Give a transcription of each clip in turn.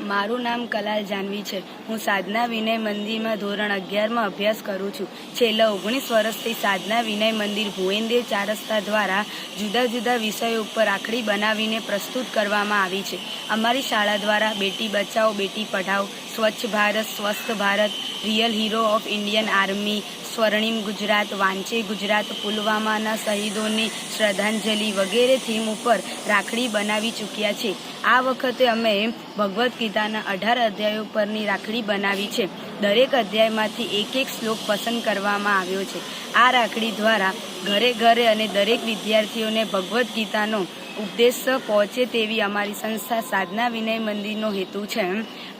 મારું નામ કલાલ જાનવી છે। હું સાધના વિનય મંદિરમાં ધોરણ 11માં અભ્યાસ કરું છું। છેલ્લા 19 વર્ષથી સાધના વિનય મંદિર ભુવનદેવ 4 રસ્તા દ્વારા જુદા જુદા વિષયો ઉપર રાખડી બનાવીને પ્રસ્તુત કરવામાં આવી છે। અમારી શાળા દ્વારા બેટી બચાવો બેટી પઢાઓ, સ્વચ્છ ભારત, સ્વસ્થ Bharat, real hero of Indian army, સ્વર્ણિમ ગુજરાત, વાંચે ગુજરાત, પુલવામાના શહીદોની શ્રદ્ધાંજલિ વગેરે થીમ ઉપર રાખડી બનાવી ચૂક્યા છે। આ વખતે અમે ભગવદ્ ગીતાના 18 અધ્યાયો પરની રાખડી બનાવી છે। દરેક અધ્યાયમાંથી એક શ્લોક પસંદ કરવામાં આવ્યો છે। આ રાખડી દ્વારા ઘરે ઘરે અને દરેક વિદ્યાર્થીઓને ભગવદ્ ગીતાનો ઉપદેશ પહોંચે તેવી અમારી સંસ્થા સાધના વિનય મંદિરનો હેતુ છે।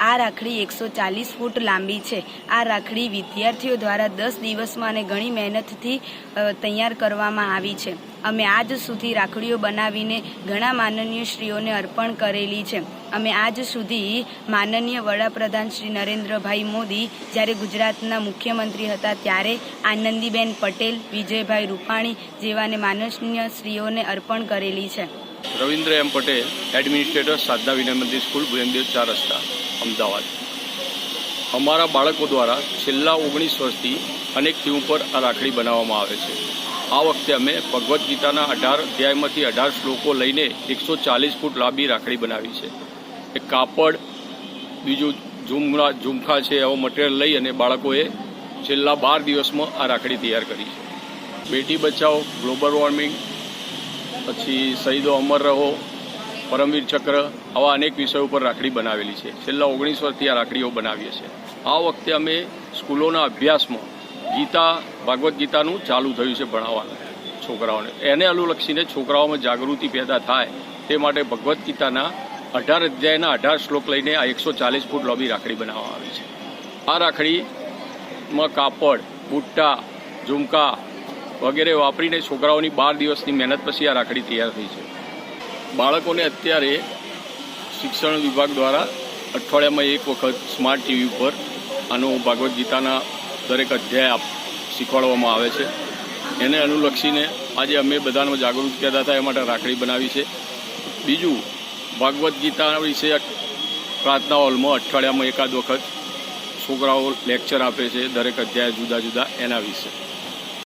આ રાખડી 140 ફૂટ લાંબી છે। આ રાખડી વિદ્યાર્થીઓ દ્વારા 10 દિવસમાં અને ઘણી મહેનતથી તૈયાર કરવામાં આવી છે। અમે આજ સુધી રાખડીઓ બનાવીને ઘણા માનનીય શ્રીઓને અર્પણ કરેલી છે। અમે આજ સુધી માનનીય વડાપ્રધાન શ્રી નરેન્દ્રભાઈ મોદી જ્યારે ગુજરાતના મુખ્યમંત્રી હતા ત્યારે આનંદીબેન પટેલ, વિજયભાઈ રૂપાણી જેવાને માનનીય શ્રીઓને અર્પણ કરેલી છે। રવિન્દ્ર એમ પટેલ, એડમિનિસ્ટ્રેટર, સાધના વિનય મંદિર સ્કૂલ, ભુવનદેવ 4 રસ્તા, અમદાવાદ। અમારા બાળકો દ્વારા છેલ્લા 19 વર્ષથી અનેક થીમ ઉપર આ રાખડી બનાવવામાં આવે છે। આ વખતે અમે ભગવદ્ ગીતાના 18 અધ્યાયમાંથી 18 શ્લોકો લઈને 140 ફૂટ લાંબી રાખડી બનાવી છે। એક કાપડ, બીજું ઝુમખા છે, એવો મટીરિયલ લઈ અને બાળકોએ છેલ્લા 12 દિવસમાં આ રાખડી તૈયાર કરી છે। બેટી બચાવો, ગ્લોબલ વોર્મિંગ, પછી શહીદો અમર રહો, પરમવીર ચક્ર, આવા અનેક વિષયો ઉપર રાખડી બનાવેલી છે। છેલ્લા 19 વર્ષથી આ રાખડીઓ બનાવીએ છીએ। આ વખતે અમે સ્કૂલોના અભ્યાસમાં ભાગવદ્ ગીતાનું ચાલુ થયું છે ભણાવવાનું છોકરાઓને। એને અનુલક્ષીને છોકરાઓમાં જાગૃતિ પેદા થાય તે માટે ભગવદ્ ગીતાના 18 અધ્યાયના 18 શ્લોક લઈને આ 140 ફૂટ લાંબી રાખડી બનાવવામાં આવી છે। આ રાખડીમાં કાપડ, બુટ્ટા, ઝુમકા વગેરે વાપરીને છોકરાઓની 12 દિવસની મહેનત પછી આ રાખડી તૈયાર થઈ છે। બાળકોને અત્યારે શિક્ષણ વિભાગ દ્વારા અઠવાડિયામાં એક વખત સ્માર્ટ ટીવી ઉપર આનું ભાગવદ્ ગીતાના દરેક અધ્યાય શીખવાડવામાં આવે છે। એને અનુલક્ષીને આજે અમે બધાનો જાગૃત પેદા થાય એ માટે રાખડી બનાવી છે। બીજું, ભાગવદ્ ગીતા વિશે પ્રાર્થના હોલમાં અઠવાડિયામાં એકાદ વખત છોકરાઓ લેક્ચર આપે છે, દરેક અધ્યાય જુદા જુદા એના વિશે।